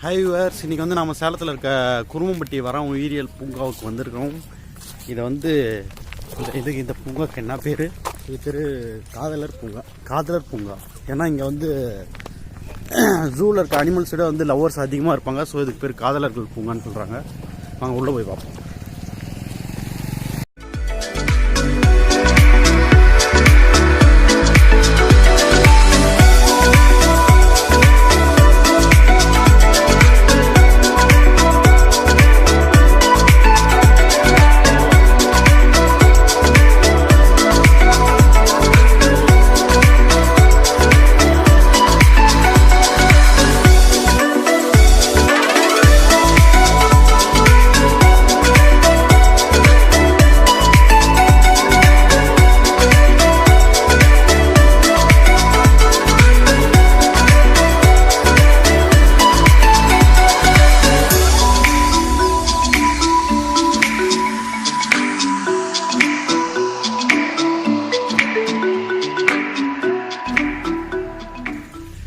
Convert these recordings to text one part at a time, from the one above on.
High viewers, இன்றைக்கி வந்து நம்ம சேலத்தில் இருக்க குருவம்பட்டி வரம் உயிரியல் பூங்காவுக்கு வந்திருக்கோம். இதை வந்து இந்த பூங்காவுக்கு என்ன பேர்? இது பேர் காதலர் பூங்கா. ஏன்னா இங்கே வந்து ஜூவில் இருக்க அனிமல்ஸோட வந்து லவ்வர்ஸ் அதிகமாக இருப்பாங்க. ஸோ இதுக்கு பேர் காதலர்கள் பூங்கான்னு சொல்கிறாங்க. வாங்க உள்ளே போய் பார்ப்போம்.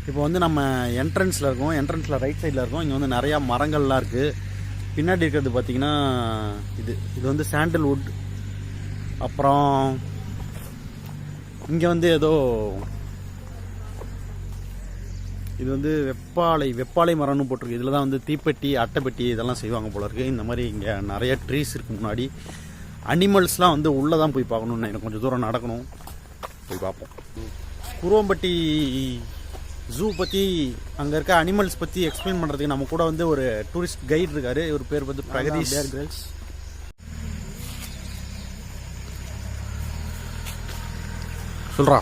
இப்போ வந்து நம்ம என்ட்ரன்ஸில் இருக்கோம். என்ட்ரன்ஸில் ரைட் சைடில் இருக்கோம். இங்கே வந்து நிறையா மரங்கள்லாம் இருக்குது. பின்னாடி இருக்கிறது பார்த்திங்கன்னா இது வந்து சாண்டல்வுட். அப்புறம் இங்கே வந்து ஏதோ இது வந்து வெப்பாலை மரம்னு போட்டிருக்கு. இதில் தான் வந்து தீப்பெட்டி, அட்டைப்பெட்டி இதெல்லாம் செய்வாங்க போல இருக்குது. இந்த மாதிரி இங்கே நிறைய ட்ரீஸ் இருக்குது. முன்னாடி அனிமல்ஸ்லாம் வந்து உள்ளே தான் போய் பார்க்கணுன்னு எனக்கு கொஞ்சம் தூரம் நடக்கணும். போய் பார்ப்போம். குருவம்பட்டி ஜூ பற்றி, அங்கே இருக்க அனிமல்ஸ் பற்றி எக்ஸ்பிளைன் பண்ணுறதுக்கு நம்ம கூட வந்து ஒரு டூரிஸ்ட் கைடு இருக்கார். இவர் பேர் வந்து பிரகதீஷ். சொல்கிறா.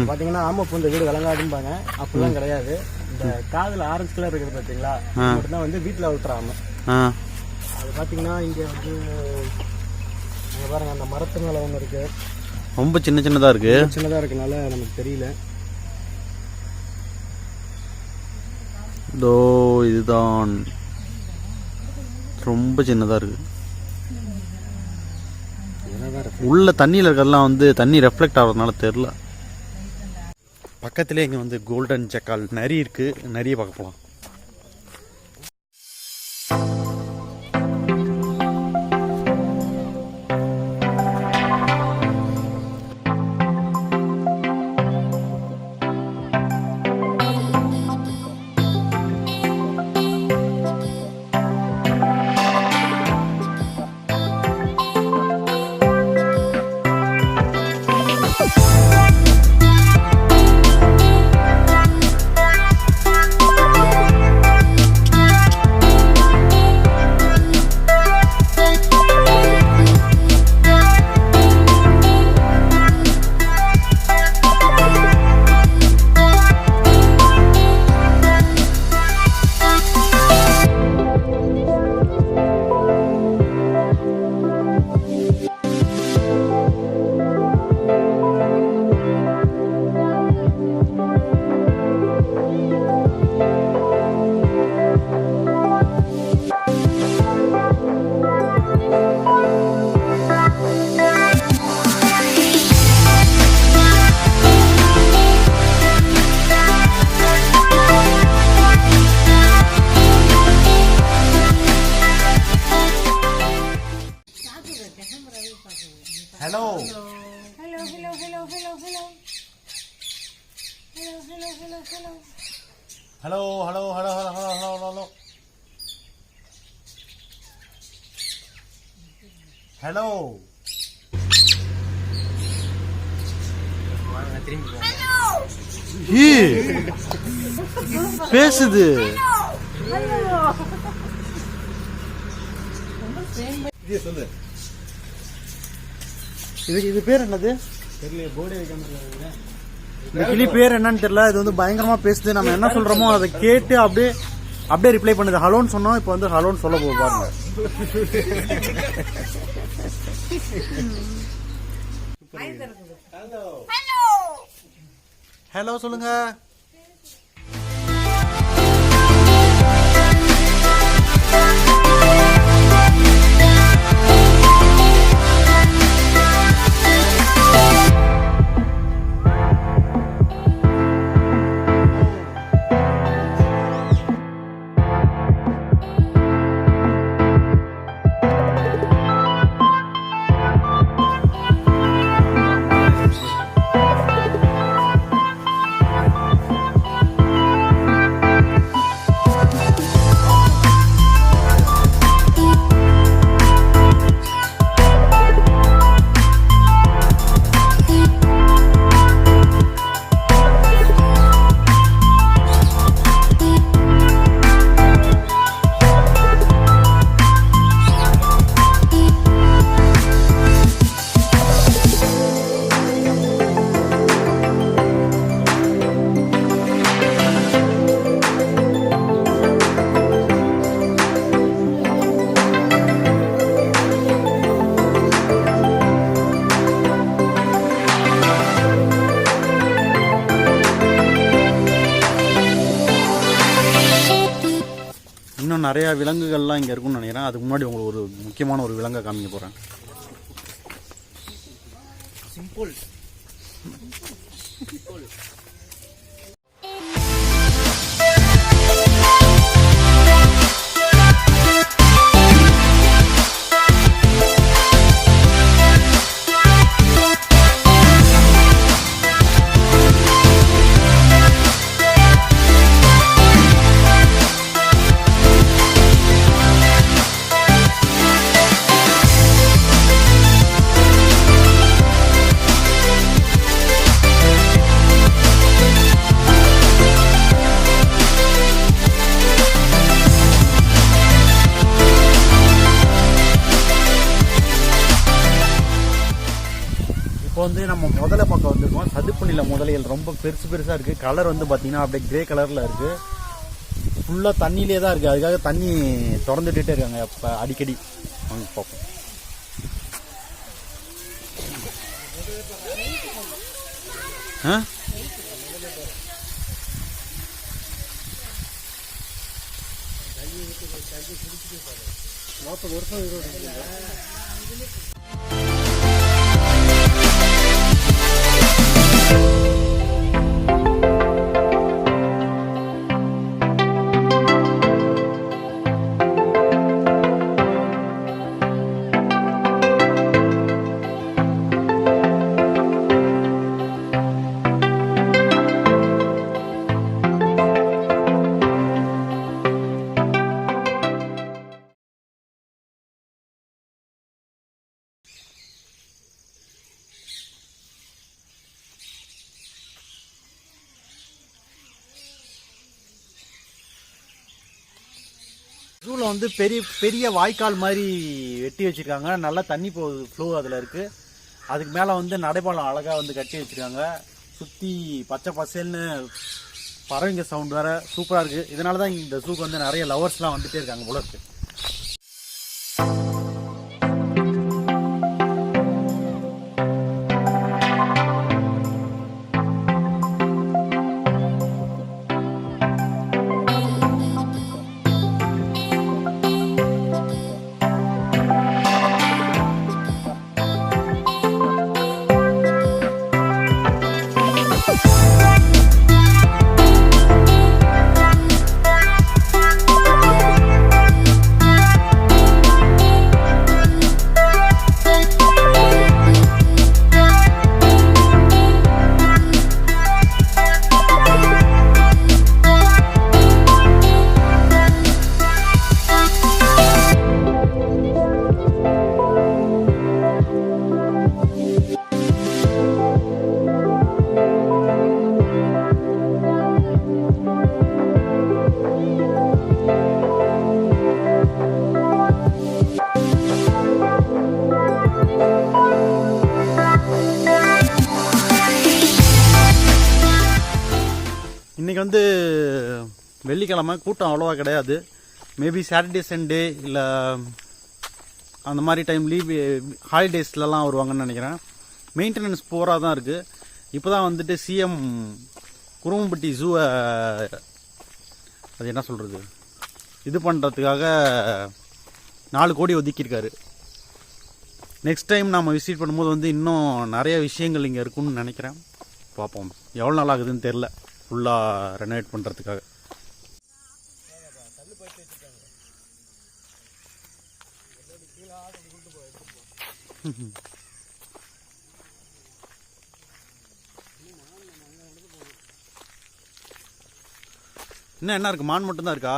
பார்த்தீங்கன்னா ஆமாம், இந்த வீடு விளங்காதும்பாங்க. அப்படிலாம் கிடையாது. இந்த காதில் ஆரஞ்சு கலர் இருக்குது பார்த்தீங்களா, மட்டும்தான் வந்து வீட்டில் விட்டுறாம. அது பார்த்தீங்கன்னா இங்கே வந்து பாருங்க, அந்த மரத்து மேலே ஒன்று இருக்குது. ரொம்ப சின்னதாக இருக்கனால நமக்கு தெரியல. இதுதான் ரொம்ப சின்னதாக இருக்கு. உள்ள தண்ணியில் இருக்கிறதெல்லாம் வந்து தண்ணி ரெஃப்ளெக்ட் ஆகிறதுனால தெரில. பக்கத்துலேயே இங்கே வந்து கோல்டன் ஜக்கால் நரி இருக்குது. நிறைய பார்க்க போகலாம். ஹலோ பேசுது. இது பேர் என்னது தெரியல. போர்டே வைக்காம இந்த கிளி பேர் என்னன்னு தெரியல. இது வந்து பயங்கரமா பேசுது. நம்ம என்ன சொல்றோமோ அதை கேட்டு அப்படியே ரிப்ளை பண்ணுது. ஹலோன்னு சொன்னோம், இப்போ வந்து ஹலோன்னு சொல்ல போகுது பாருங்க. ஹலோ சொல்லுங்க. இன்னும் நிறையா விலங்குகள்லாம் இங்கே இருக்குன்னு நினைக்கிறேன். அதுக்கு முன்னாடி உங்களுக்கு ஒரு முக்கியமான ஒரு விலங்கை காமிக்க போகிறேன். சிம்பிள். இப்போ வந்து நம்ம முதலை பக்கம் வந்துருக்கோம். சதுப்பு நில முதலைகள் ரொம்ப பெருசாக இருக்குது. கலர் வந்து பார்த்தீங்கன்னா அப்படியே கிரே கலரில் இருக்குது. ஃபுல்லாக தண்ணியிலே தான் இருக்குது. அதுக்காக தண்ணி திறந்துட்டுட்டே இருக்காங்க இப்போ அடிக்கடி. வாங்க பார்ப்போம். ஆ ஜூவில் வந்து பெரிய வாய்க்கால் மாதிரி வெட்டி வச்சுருக்காங்க. நல்லா தண்ணி போகுது, ஃப்ளோ அதில் இருக்குது. அதுக்கு மேலே வந்து நடைபாலம் அழகாக வந்து கட்டி வச்சுருக்காங்க. சுற்றி பச்சை பசேல்னு பறவைங்க சவுண்ட் வேறு சூப்பராக இருக்குது. இதனால தான் இந்த ஜூக்கு வந்து நிறைய லவர்ஸ்லாம் வந்துகிட்டே இருக்காங்க போல இருக்குது. இன்றைக்கி வந்து வெள்ளிக்கிழமை, கூட்டம் அவ்வளோவா கிடையாது. மேபி சாட்டர்டே சண்டே இல்லை அந்த மாதிரி டைம் லீவ் ஹாலிடேஸ்லலாம் வருவாங்கன்னு நினைக்கிறேன். மெயின்டெனன்ஸ் போராக தான் இருக்குது. இப்போ தான் வந்துட்டு சிஎம் குருவம்பட்டி ஜூவை அது என்ன சொல்கிறது இது பண்ணுறதுக்காக 4 கோடி ஒதுக்கியிருக்காரு. நெக்ஸ்ட் டைம் நம்ம விசிட் பண்ணும்போது வந்து இன்னும் நிறைய விஷயங்கள் இங்கே இருக்குன்னு நினைக்கிறேன். பார்ப்போம், எவ்வளோ நாள் ஆகுதுன்னு தெரில ஃபுல்லாக ரெனோவேட் பண்ணுறதுக்காக. இன்னும் என்ன இருக்குது? மான் மட்டும்தான் இருக்கா?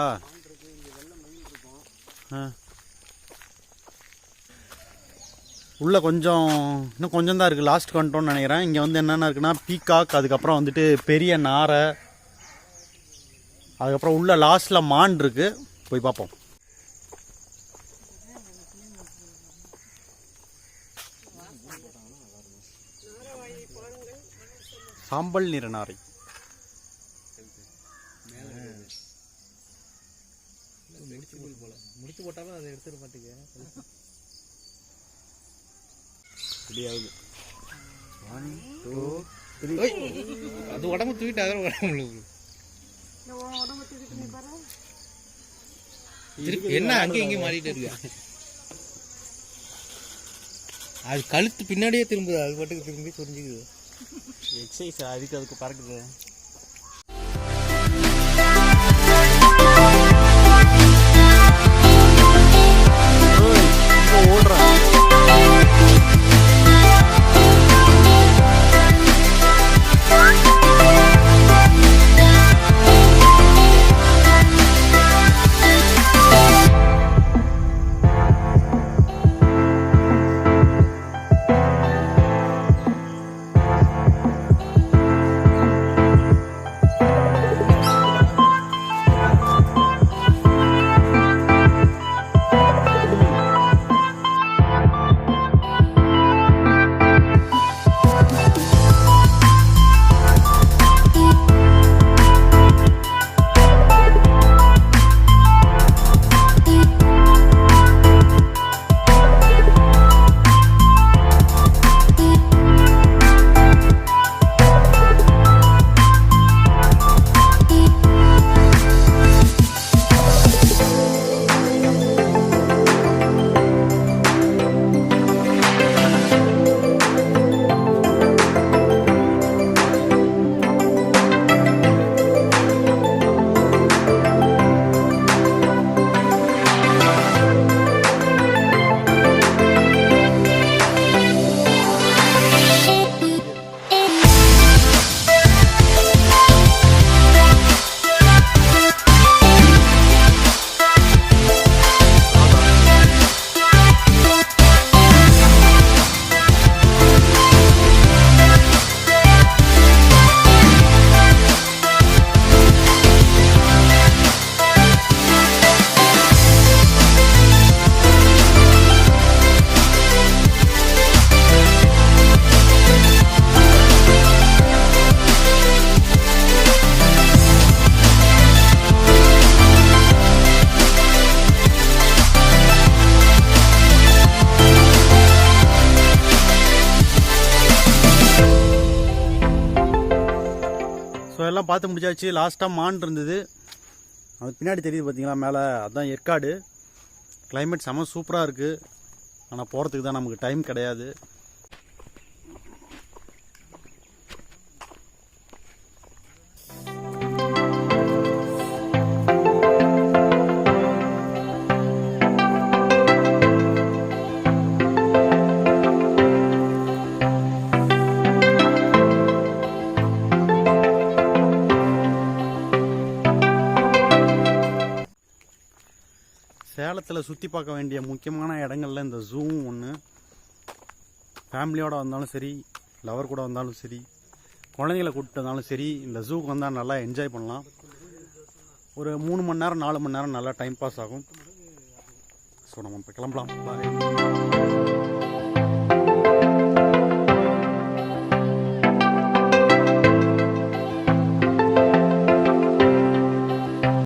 உள்ளே இன்னும் கொஞ்சம் தான் இருக்குது. லாஸ்ட் கண்டோன்னு நினைக்கிறேன். இங்கே வந்து என்னென்ன இருக்குன்னா பீகாக், அதுக்கப்புறம் வந்துட்டு பெரிய நாரை, அதுக்கப்புறம் உள்ள லாஸ்ட்டில் மான் இருக்குது. போய் பார்ப்போம். சாம்பல் நிற நாரை. முடிச்சு போட்டாலும் அதை எடுத்துட மாட்டேங்க. அது உடம்பு தூக்கிட்டு அதான் உடம்பு என்ன அங்கே இங்கே மாறிட்டு இருக்கு. அது கழுத்து பின்னாடியே திரும்புது, அது பாட்டுக்கு திரும்பி புரிஞ்சுக்குது. எக்ஸசைஸ் அதுக்கு பறக்குது. ஸோ எல்லாம் பார்த்து முடிச்சாச்சு. லாஸ்ட்டாக மான் இருந்தது, அது பின்னாடி தெரியுது பார்த்தீங்களா மேலே, அதுதான் ஏற்காடு. கிளைமேட் செம சூப்பராக இருக்குது. ஆனால் போகிறதுக்கு தான் நமக்கு டைம் கிடையாது. சேலத்தில் சுற்றி பார்க்க வேண்டிய முக்கியமான இடங்கள்ல இந்த ஜூவும் ஒன்று. ஃபேமிலியோடு வந்தாலும் சரி, லவர் கூட வந்தாலும் சரி, குழந்தைங்களை கூப்பிட்டு வந்தாலும் சரி, இந்த ஜூக்கு வந்தால் நல்லா என்ஜாய் பண்ணலாம். ஒரு 3 மணி நேரம் 4 மணி நேரம் நல்லா டைம் பாஸ் ஆகும். ஸோ நம்ம இப்போ கிளம்பலாம். பாய்.